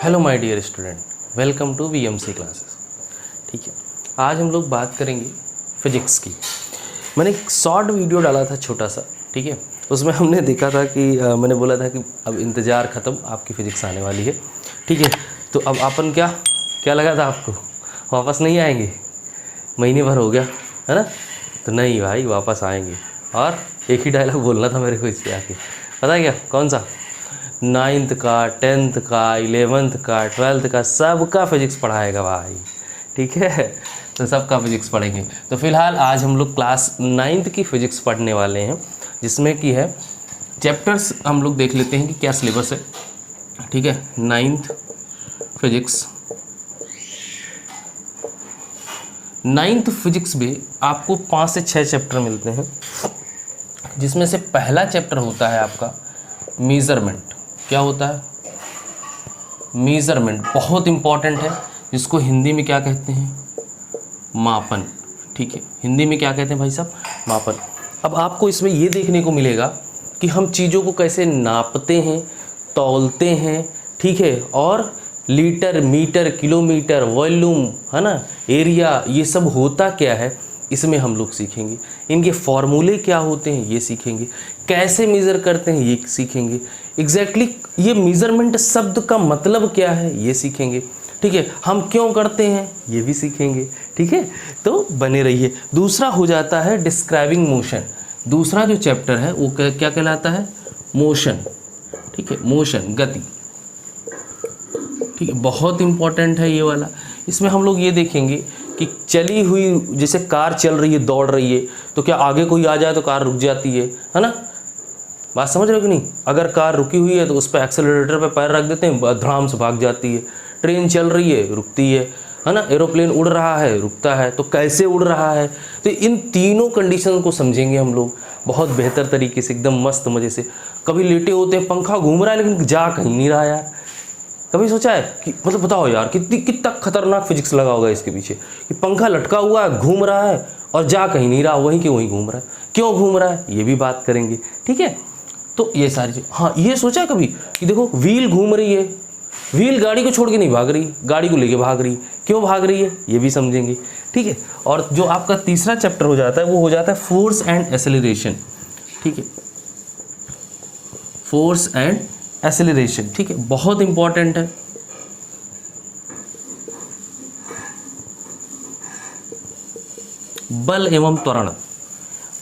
Hello my dear student, welcome to VMC classes. ठीक है, आज हम लोग बात करेंगे फिजिक्स की। मैंने एक शॉर्ट वीडियो डाला था छोटा सा, ठीक है। उसमें हमने देखा था कि मैंने बोला था कि अब इंतज़ार ख़त्म, आपकी फ़िज़िक्स आने वाली है। ठीक है, तो अब अपन क्या लगा था आपको, वापस नहीं आएंगे? महीने भर हो गया है ना, तो नहीं भाई, वापस आएंगे। और एक ही डायलॉग बोलना था मेरे को इस पर आके, पता है क्या, कौन सा? 9th का, 10th का, 11th का, 12th का, सबका फिजिक्स पढ़ाएगा भाई। ठीक है, तो सबका फिजिक्स पढ़ेंगे। तो फिलहाल आज हम लोग क्लास 9th की फ़िज़िक्स पढ़ने वाले हैं, जिसमें कि है चैप्टर्स हम लोग देख लेते हैं कि क्या सिलेबस है। ठीक है, 9th फिजिक्स। 9th फिजिक्स में आपको 5 से 6 चैप्टर मिलते हैं, जिसमें से पहला चैप्टर होता है आपका मेज़रमेंट। क्या होता है? मेज़रमेंट बहुत इम्पॉर्टेंट है, जिसको हिंदी में क्या कहते हैं? मापन। ठीक है, हिंदी में क्या कहते हैं भाई साहब? मापन। अब आपको इसमें ये देखने को मिलेगा कि हम चीज़ों को कैसे नापते हैं, तौलते हैं। ठीक है, और लीटर, मीटर, किलोमीटर, वॉल्यूम, है ना, एरिया, ये सब होता क्या है, इसमें हम लोग सीखेंगे। इनके फॉर्मूले क्या होते हैं ये सीखेंगे, कैसे मेज़र करते हैं ये सीखेंगे, एग्जैक्टली ये मेज़रमेंट शब्द का मतलब क्या है ये सीखेंगे। ठीक है, हम क्यों करते हैं ये भी सीखेंगे। ठीक है, तो बने रहिए। दूसरा हो जाता है डिस्क्राइबिंग मोशन। दूसरा जो चैप्टर है वो क्या कहलाता है? मोशन। ठीक है, मोशन, गति। ठीक है, बहुत इंपॉर्टेंट है ये वाला। इसमें हम लोग ये देखेंगे कि चली हुई, जैसे कार चल रही है, दौड़ रही है, तो क्या आगे कोई आ जाए तो कार रुक जाती है ना? बात समझ रहे हो कि नहीं? अगर कार रुकी हुई है तो उस पर एक्सेलरेटर पे पैर रख देते हैं, धड़ाम से भाग जाती है। ट्रेन चल रही है, रुकती है ना? एरोप्लेन उड़ रहा है, रुकता है। तो कैसे उड़ रहा है? तो इन तीनों कंडीशन को समझेंगे हम लोग बहुत बेहतर तरीके से, एकदम मस्त मज़े से। कभी लेटे होते हैं, पंखा घूम रहा है लेकिन जा कहीं नहीं रहा यार। कभी सोचा है कि मतलब बताओ यार, कितना खतरनाक फिजिक्स लगा होगा इसके पीछे कि पंखा लटका हुआ है, घूम रहा है और जा कहीं नहीं रहा, वहीं के वहीं घूम रहा है। क्यों घूम रहा है ये भी बात करेंगे। ठीक है, तो ये सारी चीज़। हाँ, ये सोचा है कभी कि देखो व्हील घूम रही है, व्हील गाड़ी को छोड़ के नहीं भाग रही, गाड़ी को लेके भाग रही, क्यों भाग रही है ये भी समझेंगे। ठीक है, और जो आपका तीसरा चैप्टर हो जाता है वो हो जाता है फोर्स एंड एक्सेलरेशन। ठीक है, फोर्स एंड एक्सेलरेशन। ठीक है, बहुत इंपॉर्टेंट है। बल एवं त्वरण।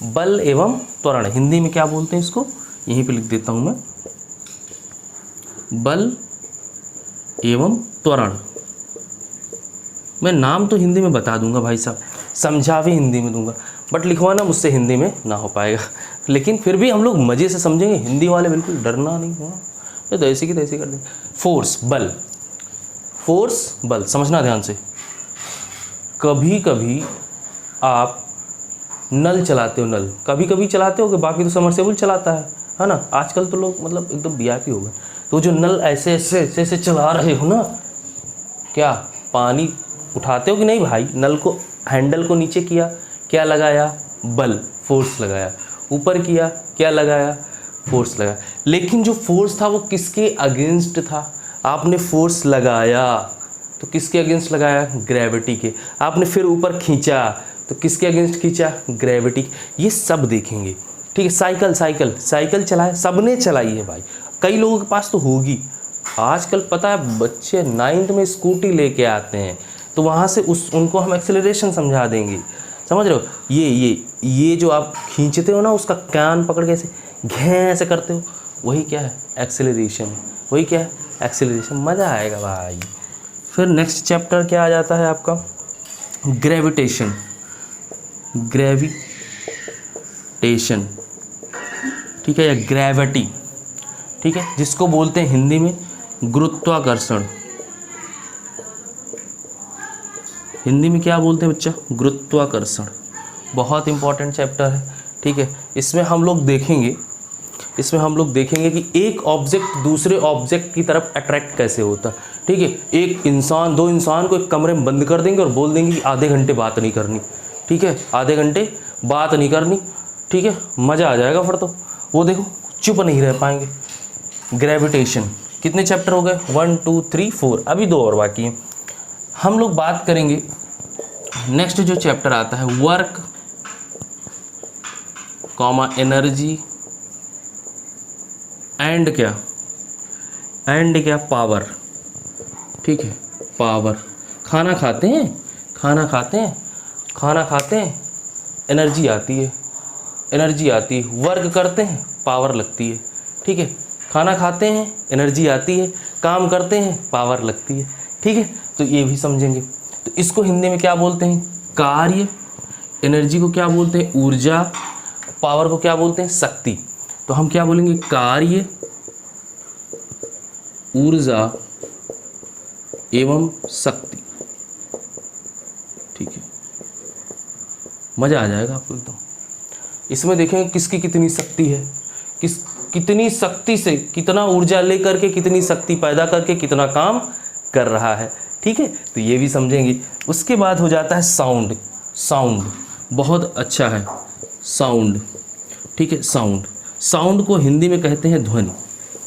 बल एवं त्वरण हिंदी में क्या बोलते हैं इसको, यहीं पे लिख देता हूं मैं, बल एवं त्वरण। मैं नाम तो हिंदी में बता दूंगा भाई साहब, समझावे हिंदी में दूंगा, बट लिखवाना मुझसे हिंदी में ना हो पाएगा। लेकिन फिर भी हम लोग मज़े से समझेंगे, हिंदी वाले बिल्कुल डरना नहीं हुआ, तो ऐसी की तैसी कर देंगे। फोर्स, बल। फोर्स, बल, समझना ध्यान से। कभी कभी आप नल चलाते हो, नल कभी कभी चलाते हो, कि बाकी तो समरसेबल चलाता है ना। आजकल तो लोग मतलब एकदम वीआईपी हो गए, तो जो नल ऐसे ऐसे ऐसे ऐसे चला रहे हो ना, क्या पानी उठाते हो कि नहीं भाई? नल को, हैंडल को नीचे किया, क्या लगाया? बल, फोर्स लगाया। ऊपर किया, क्या लगाया? फोर्स लगाया। लेकिन जो फोर्स था वो किसके अगेंस्ट था? आपने फोर्स लगाया तो किसके अगेंस्ट लगाया? ग्रेविटी के। आपने फिर ऊपर खींचा तो किसके अगेंस्ट खींचा? ग्रेविटी। ये सब देखेंगे। ठीक है, साइकिल, साइकिल चलाए, सबने चलाई है भाई, कई लोगों के पास तो होगी। आजकल पता है बच्चे 9th में स्कूटी लेके आते हैं, तो वहाँ से उनको हम एक्सेलरेशन समझा देंगे। समझ रहे हो? ये जो आप खींचते हो ना, उसका कान पकड़ के ऐसे घे से करते हो, वही क्या है? एक्सेलरेशन। वही क्या है? एक्सेलरेशन। मज़ा आएगा भाई। फिर नेक्स्ट चैप्टर क्या आ जाता है आपका? ग्रेविटेशन। ग्रेविटेशन, ठीक है, या ग्रेविटी। ठीक है, जिसको बोलते हैं हिंदी में गुरुत्वाकर्षण। हिंदी में क्या बोलते हैं बच्चा? गुरुत्वाकर्षण। बहुत इंपॉर्टेंट चैप्टर है। ठीक है, इसमें हम लोग देखेंगे कि एक ऑब्जेक्ट दूसरे ऑब्जेक्ट की तरफ अट्रैक्ट कैसे होता है। ठीक है, एक इंसान, दो इंसान को एक कमरे में बंद कर देंगे और बोल देंगे कि आधे घंटे बात नहीं करनी। ठीक है, आधे घंटे बात नहीं करनी। ठीक है, मज़ा आ जाएगा। फिर तो वो देखो चुप नहीं रह पाएंगे। ग्रेविटेशन, कितने चैप्टर हो गए? 1 2 3 4, अभी 2 और बाकी हैं। हम लोग बात करेंगे नेक्स्ट जो चैप्टर आता है वर्क कॉमा एनर्जी एंड क्या पावर। ठीक है, पावर। खाना खाते हैं एनर्जी आती है, वर्क करते हैं पावर लगती है। ठीक है, खाना खाते हैं एनर्जी आती है, काम करते हैं पावर लगती है। ठीक है, तो ये भी समझेंगे। तो इसको हिंदी में क्या बोलते हैं? कार्य। एनर्जी को क्या बोलते हैं? ऊर्जा। पावर को क्या बोलते हैं? शक्ति। तो हम क्या बोलेंगे? कार्य, ऊर्जा एवं शक्ति। ठीक है, मज़ा आ जाएगा आपको एकदम। इसमें देखेंगे किसकी कितनी शक्ति है, कितनी शक्ति से कितना ऊर्जा लेकर के कितनी शक्ति पैदा करके कितना काम कर रहा है। ठीक है, तो ये भी समझेंगे। उसके बाद हो जाता है साउंड बहुत अच्छा है साउंड। ठीक है, साउंड को हिंदी में कहते हैं ध्वनि।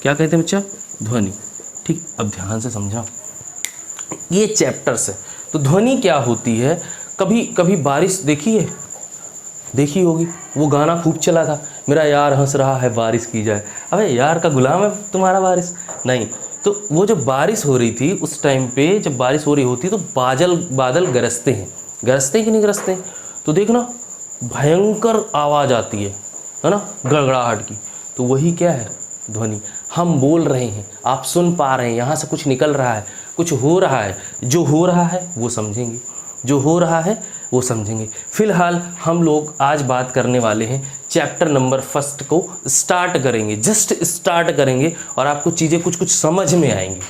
क्या कहते हैं बच्चा? ध्वनि। ठीक, अब ध्यान से समझा, ये चैप्टर्स है। तो ध्वनि क्या होती है? कभी बारिश देखी होगी, वो गाना खूब चला था, मेरा यार हंस रहा है बारिश की जाए। अबे यार का गुलाम है तुम्हारा बारिश नहीं। तो वो जब बारिश हो रही थी उस टाइम पे, जब बारिश हो रही होती तो बादल गरजते हैं कि नहीं गरजते हैं? तो देखना भयंकर आवाज़ आती है ना, गड़गड़ाहट की। तो वही क्या है? ध्वनि। हम बोल रहे हैं, आप सुन पा रहे हैं, यहाँ से कुछ निकल रहा है, कुछ हो रहा है। जो हो रहा है वो समझेंगे। फिलहाल हम लोग आज बात करने वाले हैं चैप्टर नंबर 1 को स्टार्ट करेंगे, जस्ट स्टार्ट करेंगे और आपको चीज़ें कुछ समझ में आएंगी।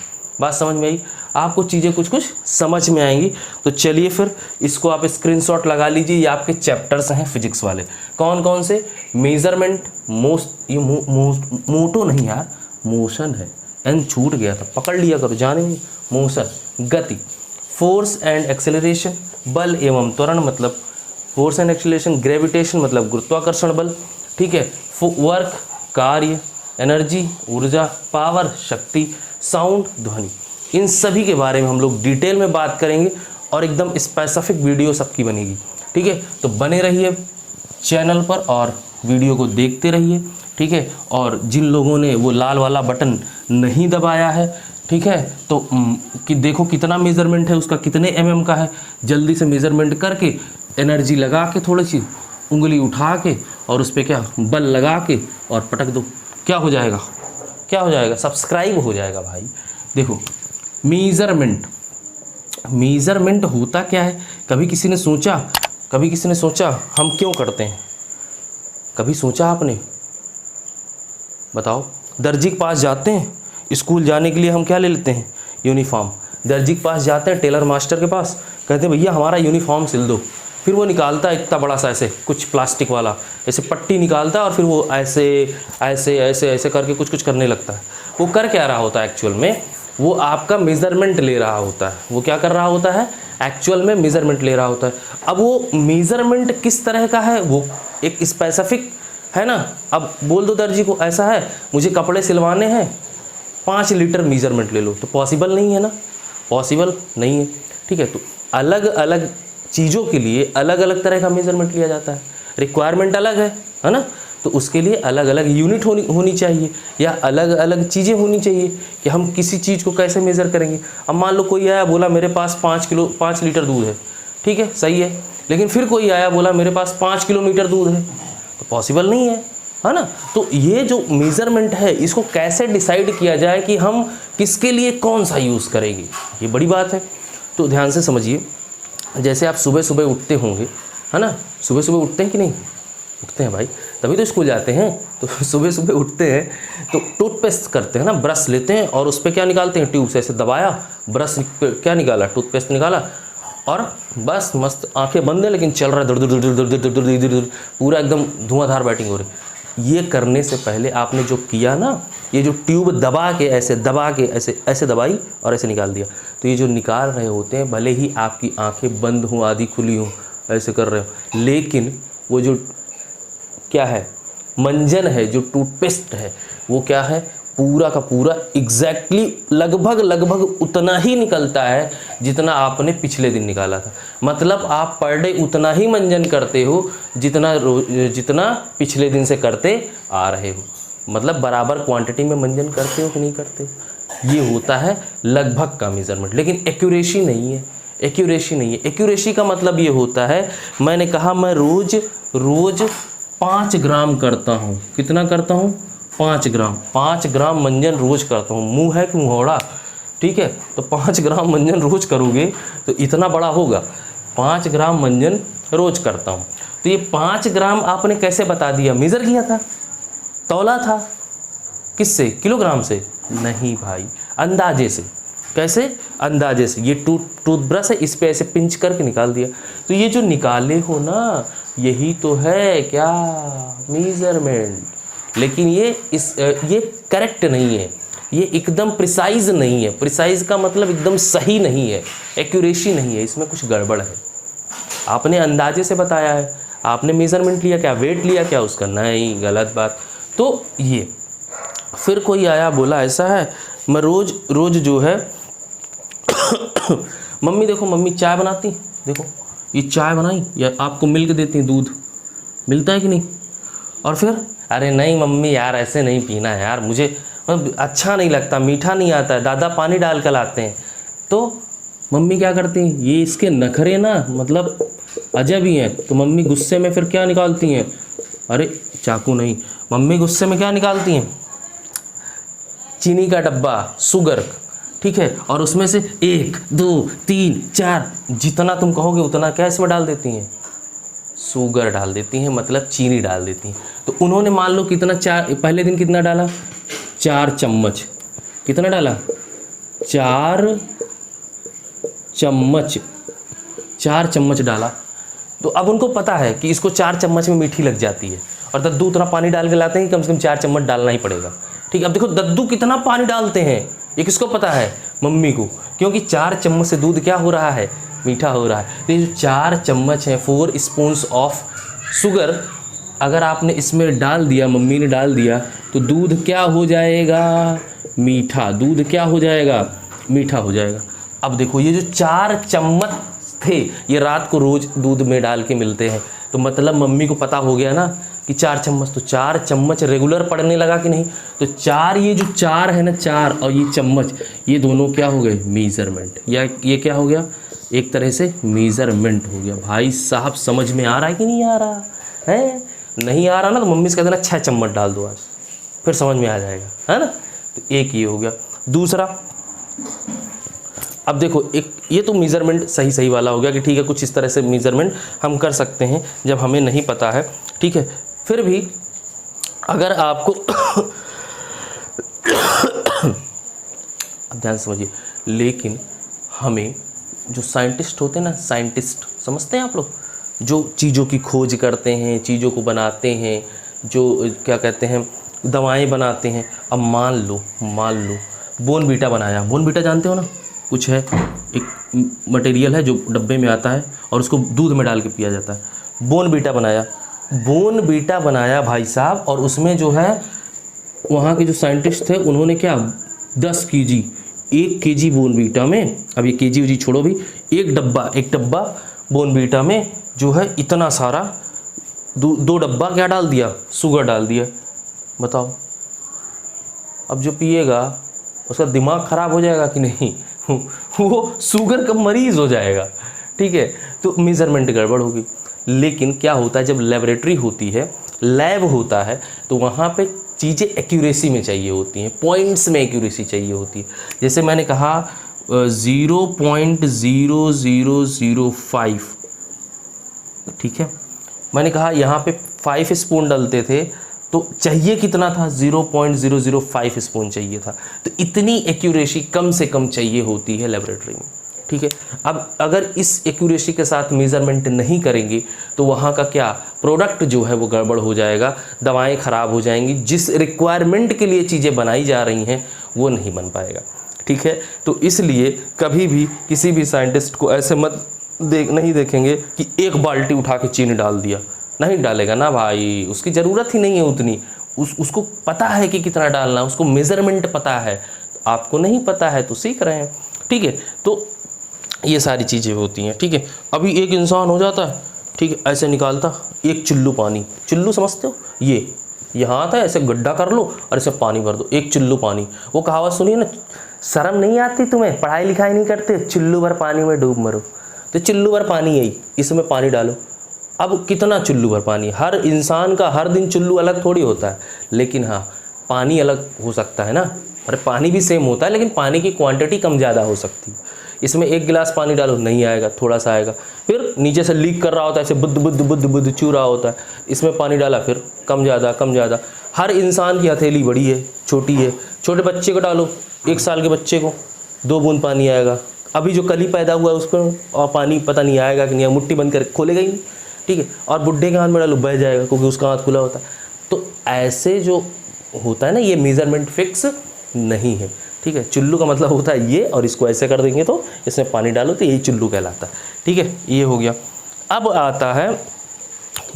बात समझ में आई? आपको चीज़ें कुछ समझ में आएंगी। तो चलिए फिर इसको आप स्क्रीनशॉट लगा लीजिए। ये आपके चैप्टर्स हैं फिजिक्स वाले। कौन से? मेजरमेंट, मोटो नहीं यार, मोशन है, एन छूट गया था, पकड़ लिया करो, जाने नहीं। मोशन, गति, फोर्स एंड एक्सेलरेशन, बल एवं त्वरण मतलब फोर्स एंड एक्सेलरेशन, ग्रेविटेशन मतलब गुरुत्वाकर्षण बल। ठीक है, वर्क कार्य, एनर्जी ऊर्जा, पावर शक्ति, साउंड ध्वनि, इन सभी के बारे में हम लोग डिटेल में बात करेंगे और एकदम स्पेसिफिक वीडियो सबकी बनेगी। ठीक है, तो बने रहिए चैनल पर और वीडियो को देखते रहिए। ठीक है, और जिन लोगों ने वो लाल वाला बटन नहीं दबाया है, ठीक है, तो कि देखो कितना मेज़रमेंट है उसका, कितने mm का है, जल्दी से मेज़रमेंट करके एनर्जी लगा के थोड़ी सी उंगली उठा के और उस पर क्या बल लगा के और पटक दो, क्या हो जाएगा? सब्सक्राइब हो जाएगा भाई। देखो मेज़रमेंट होता क्या है? कभी किसी ने सोचा हम क्यों करते हैं? कभी सोचा आपने? बताओ। दर्जी के पास जाते हैं, स्कूल जाने के लिए हम क्या ले लेते हैं? यूनिफॉर्म। दर्जी के पास जाते हैं, टेलर मास्टर के पास, कहते हैं भैया हमारा यूनिफॉर्म सिल दो। फिर वो निकालता है इतना बड़ा सा ऐसे कुछ प्लास्टिक वाला ऐसे पट्टी निकालता है और फिर वो ऐसे करके कुछ करने लगता है। वो कर क्या रहा होता है एक्चुअल में? वो आपका मेज़रमेंट ले रहा होता है। वो क्या कर रहा होता है? एक्चुअल में मेज़रमेंट ले रहा होता है। अब वो मेज़रमेंट किस तरह का है? वो एक स्पेसिफिक है ना। अब बोल दो दर्जी को ऐसा है, मुझे कपड़े सिलवाने हैं, 5 लीटर मेज़रमेंट ले लो, तो पॉसिबल नहीं है ना, पॉसिबल नहीं है। ठीक है, तो अलग अलग चीज़ों के लिए अलग अलग तरह का मेज़रमेंट लिया जाता है। रिक्वायरमेंट अलग है ना, तो उसके लिए अलग अलग यूनिट होनी चाहिए या अलग अलग चीज़ें होनी चाहिए कि हम किसी चीज़ को कैसे मेज़र करेंगे। अब मान लो कोई आया बोला मेरे पास 5 लीटर दूध है, ठीक है सही है, लेकिन फिर कोई आया बोला मेरे पास 5 किलोमीटर दूध है, तो पॉसिबल नहीं है ना। तो ये जो मेज़रमेंट है इसको कैसे डिसाइड किया जाए कि हम किसके लिए कौन सा यूज़ करेंगे, ये बड़ी बात है। तो ध्यान से समझिए, जैसे आप सुबह सुबह उठते होंगे, है ना, सुबह सुबह उठते हैं कि नहीं? उठते हैं भाई, तभी तो स्कूल जाते हैं। तो सुबह सुबह उठते हैं तो टूथपेस्ट करते हैं ना, ब्रश लेते हैं और उस पर क्या निकालते हैं, ट्यूब से ऐसे दबाया, ब्रश पे क्या निकाला, टूथपेस्ट निकाला और बस मस्त आंखें बंद है लेकिन चल रहा है दुर पूरा एकदम धुआंधार बैटिंग हो रही। ये करने से पहले आपने जो किया ना, ये जो ट्यूब दबा के ऐसे ऐसे दबाई और ऐसे निकाल दिया, तो ये जो निकाल रहे होते हैं भले ही आपकी आंखें बंद हों आधी खुली हों ऐसे कर रहे हो, लेकिन वो जो क्या है मंजन है, जो टूथपेस्ट है वो क्या है, पूरा का पूरा एग्जैक्टली लगभग उतना ही निकलता है जितना आपने पिछले दिन निकाला था। मतलब आप पर डे उतना ही मंजन करते हो जितना पिछले दिन से करते आ रहे हो। मतलब बराबर क्वांटिटी में मंजन करते हो कि नहीं करते। ये होता है लगभग का मेज़रमेंट, लेकिन एक्यूरेसी नहीं है। एक्यूरेसी का मतलब ये होता है, मैंने कहा मैं रोज 5 ग्राम करता हूँ। कितना करता हूँ? 5 ग्राम मंजन रोज करता हूँ। मुंह है कि मुंहौड़ा, ठीक है। तो 5 ग्राम मंजन रोज करोगे तो इतना बड़ा होगा। 5 ग्राम मंजन रोज करता हूँ। तो ये 5 ग्राम आपने कैसे बता दिया? मेज़र किया था, तौला था। किससे? किलोग्राम से? नहीं भाई, अंदाजे से। कैसे? अंदाजे से। ये टूथब्रश है, इस पे ऐसे पिंच करके निकाल दिया। तो ये जो निकाले हो ना, यही तो है क्या? मेज़रमेंट। लेकिन ये करेक्ट नहीं है, ये एकदम प्रिसाइज नहीं है। प्रिसाइज का मतलब एकदम सही नहीं है, एक्यूरेसी नहीं है, इसमें कुछ गड़बड़ है। आपने अंदाजे से बताया है, आपने मेज़रमेंट लिया क्या? वेट लिया क्या उसका? नहीं, गलत बात। तो ये फिर कोई आया बोला ऐसा है मैं रोज जो है मम्मी देखो, मम्मी चाय बनाती, देखो ये चाय बनाई या आपको मिल्क देती, दूध मिलता है कि नहीं? और फिर अरे नहीं मम्मी यार ऐसे नहीं पीना है यार, मुझे अच्छा नहीं लगता, मीठा नहीं आता है, दादा पानी डाल कर लाते हैं। तो मम्मी क्या करती हैं? ये इसके नखरे ना मतलब अजब ही हैं। तो मम्मी गुस्से में फिर क्या निकालती हैं? अरे चाकू नहीं, मम्मी गुस्से में क्या निकालती हैं? चीनी का डब्बा, शुगर, ठीक है। और उसमें से 1 2 3 4 जितना तुम कहोगे उतना क्या इसमें डाल देती हैं? शुगर डाल देती हैं, मतलब चीनी डाल देती हैं। तो उन्होंने मान लो कितना, पहले दिन कितना डाला? 4 चम्मच। कितना डाला? 4 चम्मच। 4 चम्मच डाला। तो अब उनको पता है कि इसको 4 चम्मच में मीठी लग जाती है, और दद्दू उतना पानी डाल के लाते हैं कि कम से कम 4 चम्मच डालना ही पड़ेगा, ठीक है। अब देखो दद्दू कितना पानी डालते हैं, ये किसको पता है? मम्मी को, क्योंकि 4 चम्मच से दूध क्या हो रहा है? मीठा हो रहा है। तो ये जो 4 चम्मच है, 4 स्पून्स ऑफ शुगर अगर आपने इसमें डाल दिया, मम्मी ने डाल दिया, तो दूध क्या हो जाएगा? मीठा। दूध क्या हो जाएगा? मीठा हो जाएगा। अब देखो ये जो 4 चम्मच थे, ये रात को रोज़ दूध में डाल के मिलते हैं। तो मतलब मम्मी को पता हो गया ना कि 4 चम्मच, तो 4 चम्मच रेगुलर पड़ने लगा कि नहीं? तो 4, ये जो 4 है ना, 4 और ये चम्मच, ये दोनों क्या हो गए? मेज़रमेंट। या ये क्या हो गया? एक तरह से मेज़रमेंट हो गया। भाई साहब समझ में आ रहा है कि नहीं आ रहा है? नहीं आ रहा ना, तो मम्मी से कह देना 6 चम्मच डाल दो आज, फिर समझ में आ जाएगा, है ना। तो एक ये हो गया। दूसरा, अब देखो एक ये तो मेज़रमेंट सही वाला हो गया कि ठीक है, कुछ इस तरह से मेज़रमेंट हम कर सकते हैं जब हमें नहीं पता है, ठीक है। फिर भी अगर आपको अब ध्यान समझिए, लेकिन हमें जो साइंटिस्ट होते हैं ना, साइंटिस्ट समझते हैं आप लोग, जो चीज़ों की खोज करते हैं, चीज़ों को बनाते हैं, जो क्या कहते हैं दवाएं बनाते हैं। अब मान लो बोर्नवीटा बनाया। बोर्नवीटा जानते हो ना, कुछ है एक मटेरियल है जो डब्बे में आता है और उसको दूध में डाल के पिया जाता है। बोर्नवीटा बनाया भाई साहब, और उसमें जो है वहाँ के जो साइंटिस्ट थे उन्होंने क्या 10 केजी 1 केजी बोर्नवीटा में, अब ये केजी वजी छोड़ो भी, एक डब्बा बोर्नवीटा में जो है इतना सारा 2 डब्बा क्या डाल दिया? शुगर डाल दिया। बताओ, अब जो पिएगा उसका दिमाग ख़राब हो जाएगा कि नहीं? वो शुगर का मरीज़ हो जाएगा, ठीक है। तो मेज़रमेंट गड़बड़ होगी। लेकिन क्या होता है, जब लेबोरेटरी होती है, लैब होता है, तो वहाँ पे चीज़ें एक्यूरेसी में चाहिए होती हैं, पॉइंट्स में एक्यूरेसी चाहिए होती है। जैसे मैंने कहा 0.0005, ठीक है। मैंने कहा यहाँ पे 5 स्पून डालते थे, तो चाहिए कितना था? 0.005 स्पून चाहिए था। तो इतनी एक्यूरेसी कम से कम चाहिए होती है लेबोरेटरी में, ठीक है। अब अगर इस एक्यूरेसी के साथ मेज़रमेंट नहीं करेंगे तो वहाँ का क्या प्रोडक्ट जो है वो गड़बड़ हो जाएगा, दवाएं ख़राब हो जाएंगी, जिस रिक्वायरमेंट के लिए चीज़ें बनाई जा रही हैं वो नहीं बन पाएगा, ठीक है। तो इसलिए कभी भी किसी भी साइंटिस्ट को ऐसे नहीं देखेंगे कि 1 बाल्टी उठा के चीनी डाल दिया, नहीं डालेगा ना भाई, उसकी ज़रूरत ही नहीं है उतनी। उसको पता है कि कितना डालना है, उसको मेज़रमेंट पता है, आपको नहीं पता है तो सीख रहे हैं, ठीक है। तो ये सारी चीज़ें होती हैं, ठीक है। अभी एक इंसान हो जाता है, ठीक है, ऐसे निकालता एक चुल्लू पानी, चुल्लू समझते हो, ये यहाँ आता है, ऐसे गड्ढा कर लो और ऐसे पानी भर दो, एक चुल्लू पानी। वो कहावत सुनिए ना, शर्म नहीं आती तुम्हें, पढ़ाई लिखाई नहीं करते, चुल्लू भर पानी में डूब मरो। तो चुल्लू भर पानी यही, इसमें पानी डालो। अब कितना चुल्लू भर पानी, हर इंसान का हर दिन चुल्लू अलग थोड़ी होता है, लेकिन हाँ पानी अलग हो सकता है ना। अरे पानी भी सेम होता है, लेकिन पानी की क्वांटिटी कम ज़्यादा हो सकती है। इसमें 1 गिलास पानी डालो, नहीं आएगा, थोड़ा सा आएगा। फिर नीचे से लीक कर रहा होता है, ऐसे बुद्ध बुद्ध बुद्ध बुद्ध चू रहा होता है, इसमें पानी डाला, फिर कम ज़्यादा कम ज़्यादा। हर इंसान की हथेली बड़ी है, छोटी है। छोटे बच्चे को डालो, 1 साल के बच्चे को 2 बूंद पानी आएगा। अभी जो कल ही पैदा हुआ है उसको और पानी पता नहीं आएगा कि नहीं, मुट्ठी बंद कर खोलेगा ही नहीं, ठीक है। और बुढ़े के हाथ में डालो, बह जाएगा, क्योंकि उसका हाथ खुला होता है। तो ऐसे जो होता है ना, ये मेज़रमेंट फिक्स नहीं है, ठीक है। चुल्लू का मतलब होता है ये, और इसको ऐसे कर देंगे तो इसमें पानी डालो तो यही चुल्लू कहलाता है, ठीक है। ये हो गया। अब आता है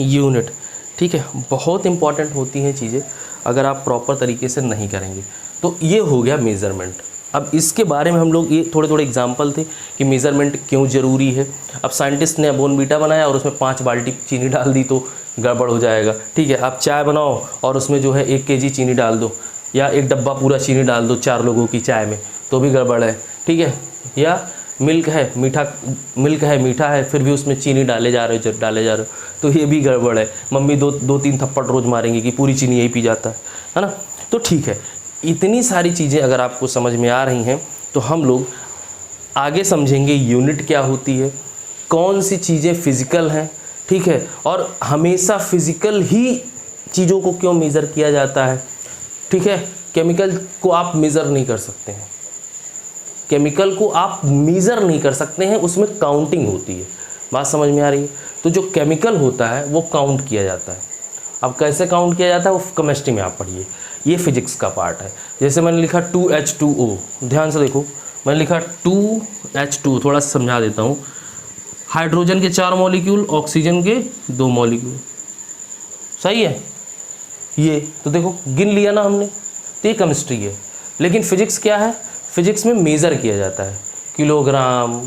यूनिट, ठीक है। बहुत इंपॉर्टेंट होती हैं चीज़ें, अगर आप प्रॉपर तरीके से नहीं करेंगे तो ये हो गया मेज़रमेंट। अब इसके बारे में हम लोग ये थोड़े थोड़े एग्जाम्पल थे कि मेज़रमेंट क्यों ज़रूरी है। अब साइंटिस्ट ने बोर्नवीटा बनाया और उसमें 5 बाल्टी चीनी डाल दी तो गड़बड़ हो जाएगा, ठीक है। आप चाय बनाओ और उसमें जो है 1 kg चीनी डाल दो, या 1 डब्बा पूरा चीनी डाल दो 4 लोगों की चाय में, तो भी गड़बड़ है, ठीक है। या मिल्क है मीठा है, फिर भी उसमें चीनी डाले जा रहे हो, तो ये भी गड़बड़ है। मम्मी 2-3 थप्पड़ रोज़ मारेंगे कि पूरी चीनी यही पी जाता है ना। तो ठीक है, इतनी सारी चीज़ें अगर आपको समझ में आ रही हैं तो हम लोग आगे समझेंगे यूनिट क्या होती है, कौन सी चीज़ें फिज़िकल हैं, ठीक है। और हमेशा फिज़िकल ही चीज़ों को क्यों मेज़र किया जाता है, ठीक है। केमिकल को आप मेज़र नहीं कर सकते हैं, केमिकल को आप मेज़र नहीं कर सकते हैं, उसमें काउंटिंग होती है। बात समझ में आ रही है। तो जो केमिकल होता है वो काउंट किया जाता है। अब कैसे काउंट किया जाता है वो केमिस्ट्री में आप पढ़िए, ये फिजिक्स का पार्ट है। जैसे मैंने लिखा 2H2O, ध्यान से देखो, मैंने लिखा 2H2, थोड़ा सा समझा देता हूँ। हाइड्रोजन के 4 मॉलिक्यूल, ऑक्सीजन के 2 मॉलिक्यूल, सही है। ये तो देखो गिन लिया ना हमने, तो ये केमिस्ट्री है। लेकिन फिजिक्स क्या है, फिजिक्स में मेज़र किया जाता है, किलोग्राम,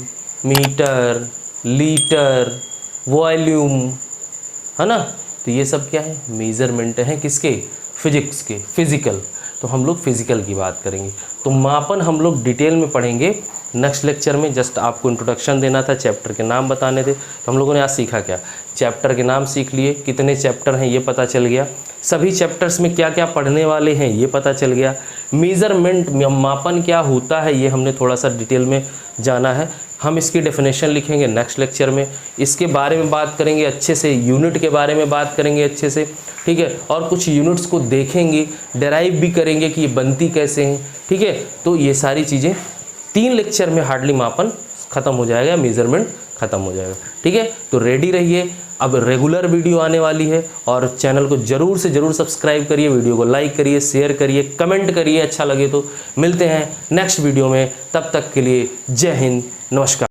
मीटर, लीटर, वॉल्यूम, है ना। तो ये सब क्या है, मेज़रमेंट है, किसके, फिजिक्स के, फिज़िकल। तो हम लोग फिज़िकल की बात करेंगे। तो मापन हम लोग डिटेल में पढ़ेंगे नेक्स्ट लेक्चर में। जस्ट आपको इंट्रोडक्शन देना था, चैप्टर के नाम बताने थे। तो हम लोगों ने आज सीखा क्या, चैप्टर के नाम सीख लिए, कितने चैप्टर हैं ये पता चल गया, सभी चैप्टर्स में क्या क्या पढ़ने वाले हैं ये पता चल गया, मेज़रमेंट मापन क्या होता है ये हमने थोड़ा सा डिटेल में जाना है। हम इसकी डेफिनेशन लिखेंगे नेक्स्ट लेक्चर में, इसके बारे में बात करेंगे अच्छे से, यूनिट के बारे में बात करेंगे अच्छे से, ठीक है। और कुछ यूनिट्स को देखेंगे, डेराइव भी करेंगे कि ये बनती कैसे हैं, ठीक है। तो ये सारी चीज़ें 3 लेक्चर में हार्डली मापन ख़त्म हो जाएगा, मेज़रमेंट ख़त्म हो जाएगा, ठीक है। तो रेडी रहिए, अब रेगुलर वीडियो आने वाली है, और चैनल को ज़रूर से ज़रूर सब्सक्राइब करिए, वीडियो को लाइक करिए, शेयर करिए, कमेंट करिए अच्छा लगे तो। मिलते हैं नेक्स्ट वीडियो में, तब तक के लिए जय हिंद, नमस्कार।